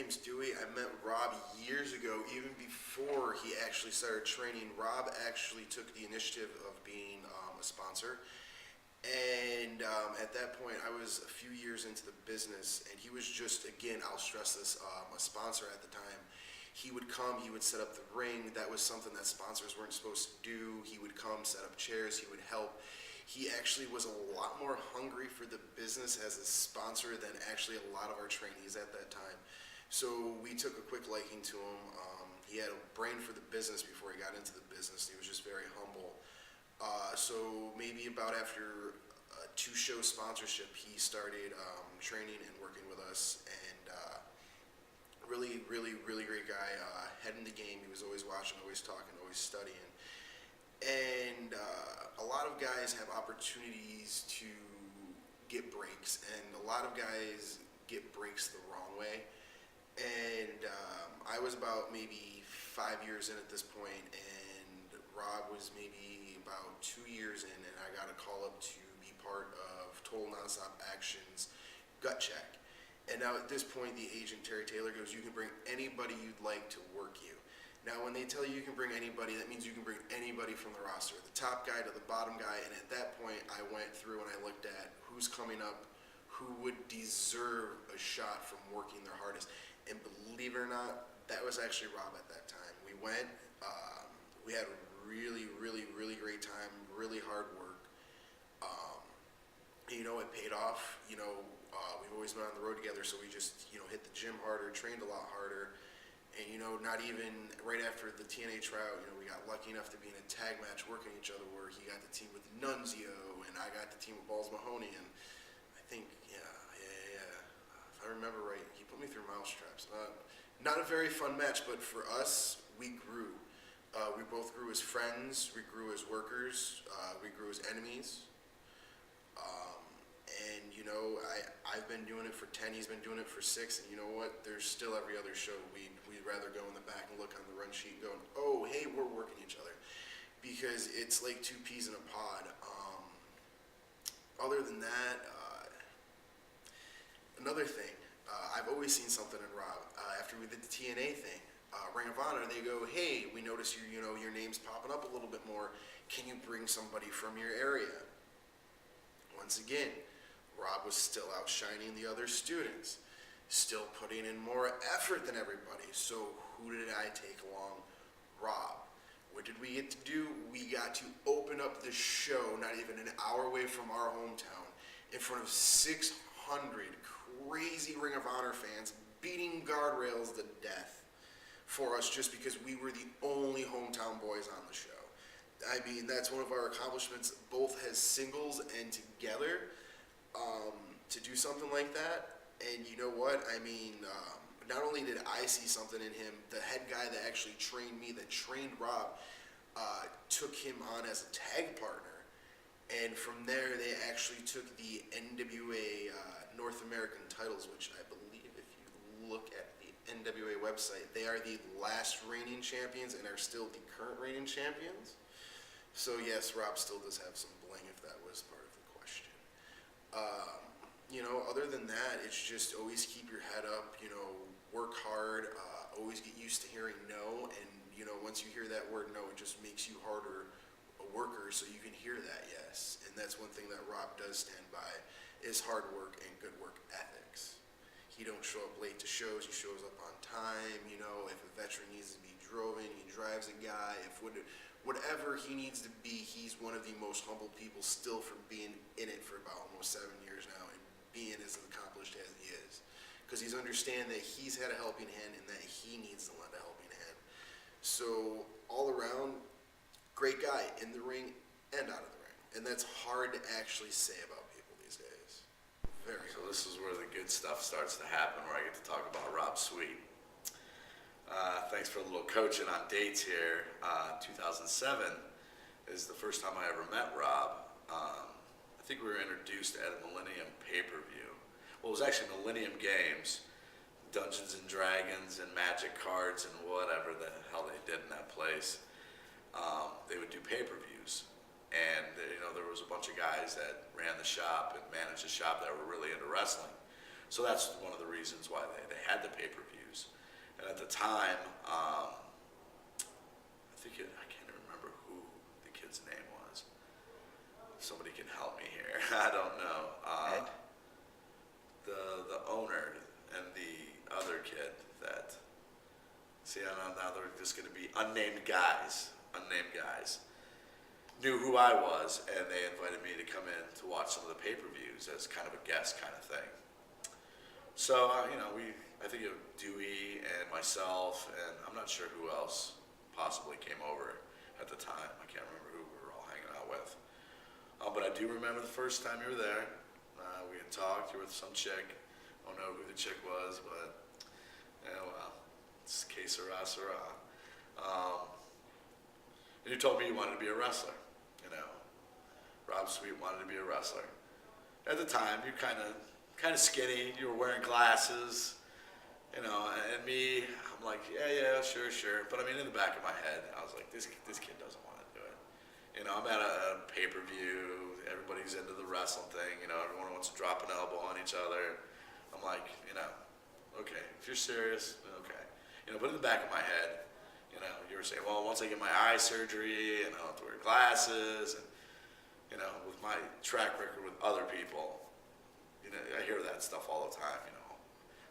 name's Dewey. I met Rob years ago, even before he actually started training. Rob actually took the initiative of being a sponsor. And at that point, I was a few years into the business, and he was just, again, I'll stress this, a sponsor at the time. He would come, he would set up the ring. That was something that sponsors weren't supposed to do. He would come, set up chairs, he would help. He actually was a lot more hungry for the business as a sponsor than actually a lot of our trainees at that time. So we took a quick liking to him. He had a brain for the business before he got into the business. He was just very humble. So maybe about after 2-show sponsorship, he started training and working with us. And really great guy. Head in the game. He was always watching, always talking, always studying. And a lot of guys have opportunities to get breaks, and a lot of guys get breaks the wrong way. And I was about maybe 5 years in at this point, and Rob was maybe about 2 years in, and I got a call up to be part of Total Nonstop Action's Gut Check. And now at this point, the agent, Terry Taylor, goes, you can bring anybody you'd like to work you. Now, when they tell you can bring anybody, that means you can bring anybody from the roster, the top guy to the bottom guy. And at that point, I went through and I looked at who's coming up, who would deserve a shot from working their hardest. And believe it or not, that was actually Rob at that time. We went, we had a really great time, really hard work. It paid off. We've always been on the road together, so we just, hit the gym harder, trained a lot harder. And, not even right after the TNA tryout, we got lucky enough to be in a tag match working each other where he got the team with Nunzio and I got the team with Balls Mahoney. And I think, if I remember right, he put me through mousetraps. Not a very fun match, but for us, we grew. We both grew as friends, we grew as workers, we grew as enemies. I've been doing it for 10, he's been doing it for 6, and you know what? There's still every other show we'd rather go in the back and look on the run sheet going, oh, hey, we're working each other. Because it's like 2 peas in a pod. Other than that, another thing, I've always seen something in Rob. After we did the TNA thing, Ring of Honor, they go, hey, we notice your name's popping up a little bit more. Can you bring somebody from your area? Once again, Rob was still outshining the other students, still putting in more effort than everybody. So who did I take along? Rob. What did we get to do? We got to open up the show, not even an hour away from our hometown, in front of 600 crazy Ring of Honor fans beating guardrails to death for us just because we were the only hometown boys on the show. I mean, that's one of our accomplishments, both as singles and together, to do something like that. And you know what? I mean, not only did I see something in him, the head guy that actually trained me, that trained Rob, took him on as a tag partner. And from there, they actually took the NWA North American titles, which I believe if you look at the NWA website, they are the last reigning champions and are still the current reigning champions. So yes, Rob still does have some bling if that was part of the question. Other than that, it's just always keep your head up, work hard, always get used to hearing no, and once you hear that word no, it just makes you harder a worker so you can hear that yes. And that's one thing that Rob does stand by is hard work and good work ethics. He don't show up late to shows, he shows up on time. If a veteran needs to be driven, he drives a guy. If whatever he needs to be, he's one of the most humble people still for being in it for about almost 7 years now and being as accomplished as he is. Because he's understand that he's had a helping hand and that he needs to lend a helping hand. So all around, great guy in the ring and out of the ring. And that's hard to actually say about people these days. Very So this is where the good stuff starts to happen, where I get to talk about Rob Sweet. Thanks for a little coaching on dates here. 2007 is the first time I ever met Rob. I think we were introduced at a Millennium pay-per-view. Well, it was actually Millennium Games, Dungeons and Dragons and Magic cards and whatever the hell they did in that place. They would do pay-per-views. And there was a bunch of guys that ran the shop and managed the shop that were really into wrestling. So that's one of the reasons why they had the pay-per-views. pay-per-views. And at the time, I can't remember who the kid's name was. Somebody can help me here. I don't know. Ed? The owner and the other kid that, see, I don't know, now they're just going to be unnamed guys, knew who I was, and they invited me to come in to watch some of the pay-per-views as kind of a guest kind of thing. So, I think of Dewey and myself, and I'm not sure who else possibly came over at the time. I can't remember who we were all hanging out with. But I do remember the first time you were there. We had talked. You were with some chick. I don't know who the chick was, but well, it's que sera, sera. And you told me you wanted to be a wrestler. Rob Sweet wanted to be a wrestler. At the time, you're kind of skinny. You were wearing glasses. And me, I'm like, yeah, sure. But I mean, in the back of my head, I was like, this kid doesn't want to do it. I'm at a pay-per-view. Everybody's into the wrestling thing. Everyone wants to drop an elbow on each other. I'm like, okay, if you're serious, okay. But in the back of my head, you were saying, well, once I get my eye surgery and I don't have to wear glasses, and, with my track record with other people, I hear that stuff all the time,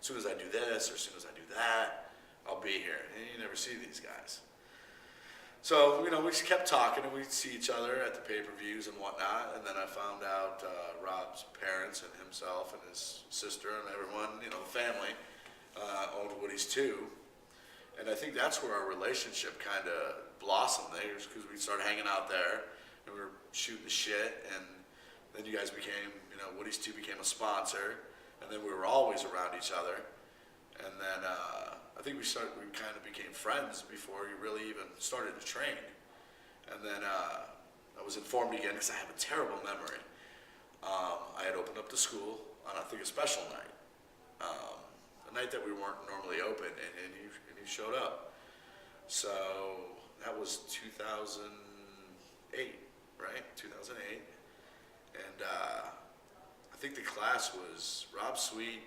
As soon as I do this or as soon as I do that, I'll be here. And you never see these guys. So, we just kept talking, and we'd see each other at the pay-per-views and whatnot. And then I found out Rob's parents and himself and his sister and everyone, the family, owned Woody's too. And I think that's where our relationship kind of blossomed there, because we started hanging out there, and we were shooting the shit. And then you guys became, Woody's 2 became a sponsor. And then we were always around each other. And then I think we kind of became friends before you really even started to train. And then I was informed again, because I have a terrible memory. I had opened up the school on, I think, a special night. A night that we weren't normally open, and you showed up. So that was 2008, right? 2008. And I think the class was Rob Sweet,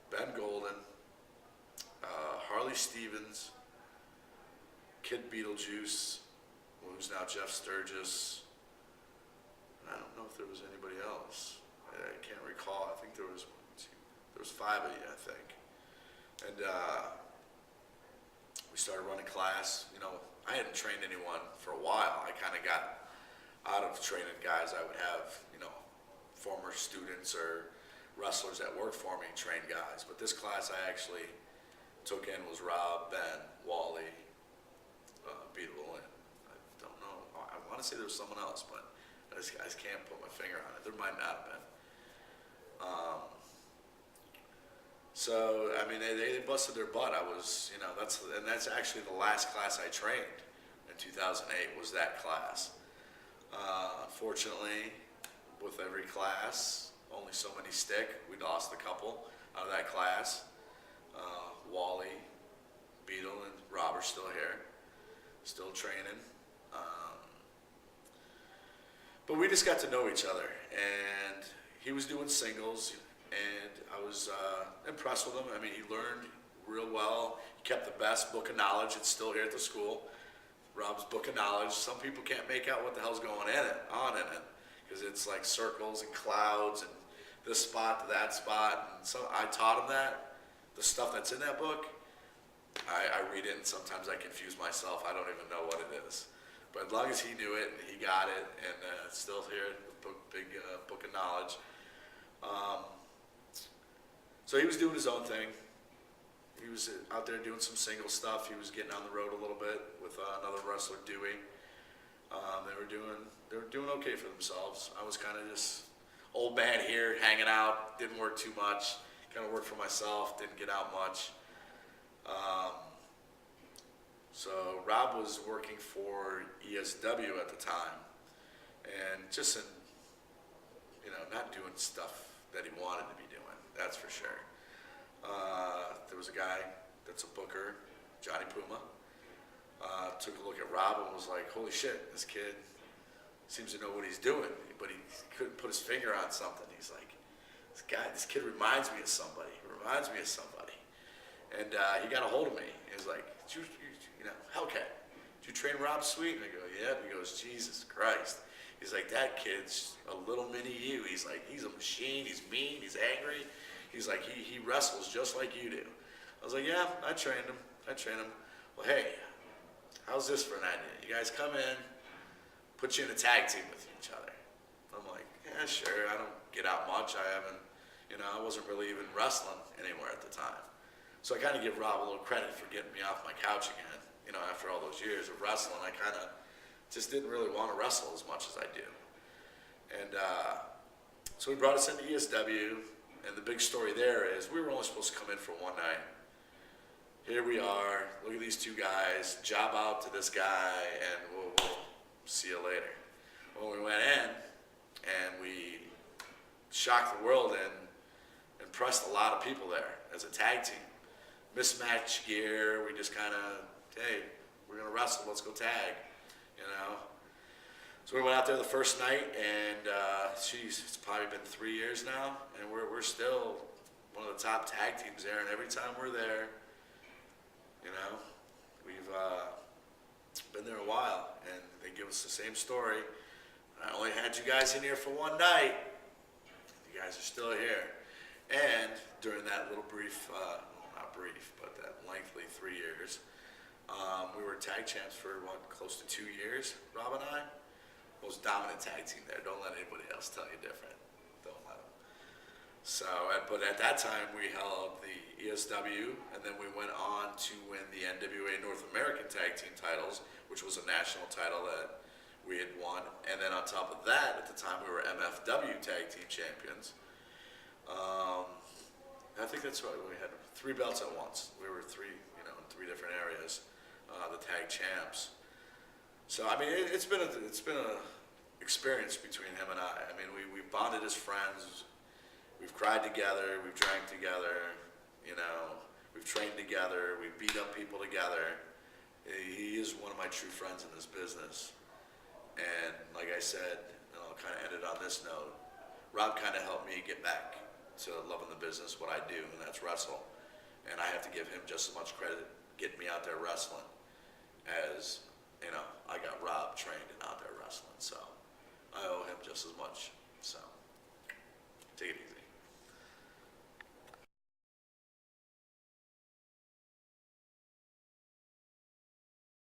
Ben Golden, Harley Stevens, Kid Beetlejuice, who's now Jeff Sturgis. And I don't know if there was anybody else. I can't recall. I think there was 5 of you, I think. And we started running class. I hadn't trained anyone for a while. I kind of got out of training guys. I would have, former students or wrestlers that worked for me train guys. But this class I actually took in was Rob, Ben, Wally, Beetle, and I don't know. I want to say there was someone else, but I just can't put my finger on it. There might not have been. So, I mean, they busted their butt. I was, that's actually the last class I trained in 2008 was that class. Unfortunately, with every class, only so many stick. We lost a couple out of that class. Wally, Beetle, and Rob are still here, still training. But we just got to know each other, and he was doing singles, and I was impressed with him. I mean, he learned real well. He kept the best book of knowledge. It's still here at the school. Rob's book of knowledge. Some people can't make out what the hell's going on in it, because it's like circles and clouds and this spot to that spot. And so I taught him that. The stuff that's in that book, I read it, and sometimes I confuse myself. I don't even know what it is. But as long as he knew it and he got it, and it's still here, the big book of knowledge. So he was doing his own thing. He was out there doing some single stuff. He was getting on the road a little bit with another wrestler, Dewey. They were doing okay for themselves. I was kind of just old man here, hanging out. Didn't work too much. Kind of worked for myself. Didn't get out much. So Rob was working for ESW at the time, and just not doing stuff that he wanted to be doing. That's for sure. There was a guy that's a booker, Johnny Puma. Took a look at Rob and was like, holy shit, this kid seems to know what he's doing, but he couldn't put his finger on something. He's like, this kid reminds me of somebody. And he got a hold of me. He was like, Hellcat, did you train Rob Sweet? And I go, yeah. He goes, Jesus Christ. He's like, that kid's a little mini you. He's like, he's a machine. He's mean. He's angry. He's like, he wrestles just like you do. I was like, yeah, I trained him. Well, hey, how's this for an idea? You guys come in, put you in a tag team with each other. I'm like, yeah, sure. I don't get out much. I wasn't really even wrestling anywhere at the time. So I kind of give Rob a little credit for getting me off my couch again. After all those years of wrestling, I kind of just didn't really want to wrestle as much as I do. And so he brought us into ESW, and the big story there is we were only supposed to come in for one night. Here we are, look at these two guys, job out to this guy, and we'll see you later. Well, we went in, and we shocked the world and impressed a lot of people there as a tag team. Mismatched gear, we just kind of, hey, we're going to wrestle, let's go tag, So we went out there the first night, and it's probably been 3 years now, and we're still one of the top tag teams there, and every time we're there, we've been there a while, and they give us the same story. I only had you guys in here for one night. You guys are still here. And during that little brief, not brief, but that lengthy 3 years, we were tag champs for, close to 2 years, Rob and I. Most dominant tag team there. Don't let anybody else tell you different. Don't let them. So, but at that time, we held the ESW, and then we went on to win the NWA North American Tag Team titles, which was a national title that we had won. And then on top of that, at the time, we were MFW Tag Team champions. I think that's right. We had 3 belts at once. We were in 3 different areas, the tag champs. So I mean, it's been a experience between him and I. I mean, we bonded as friends. We've cried together. We've drank together. We've trained together. We've beat up people together. He is one of my true friends in this business. And like I said, and I'll kind of end it on this note. Rob kind of helped me get back to loving the business, what I do, and that's wrestle. And I have to give him just as much credit getting me out there wrestling as, I got Rob trained and out there wrestling. So I owe him just as much. So take it easy.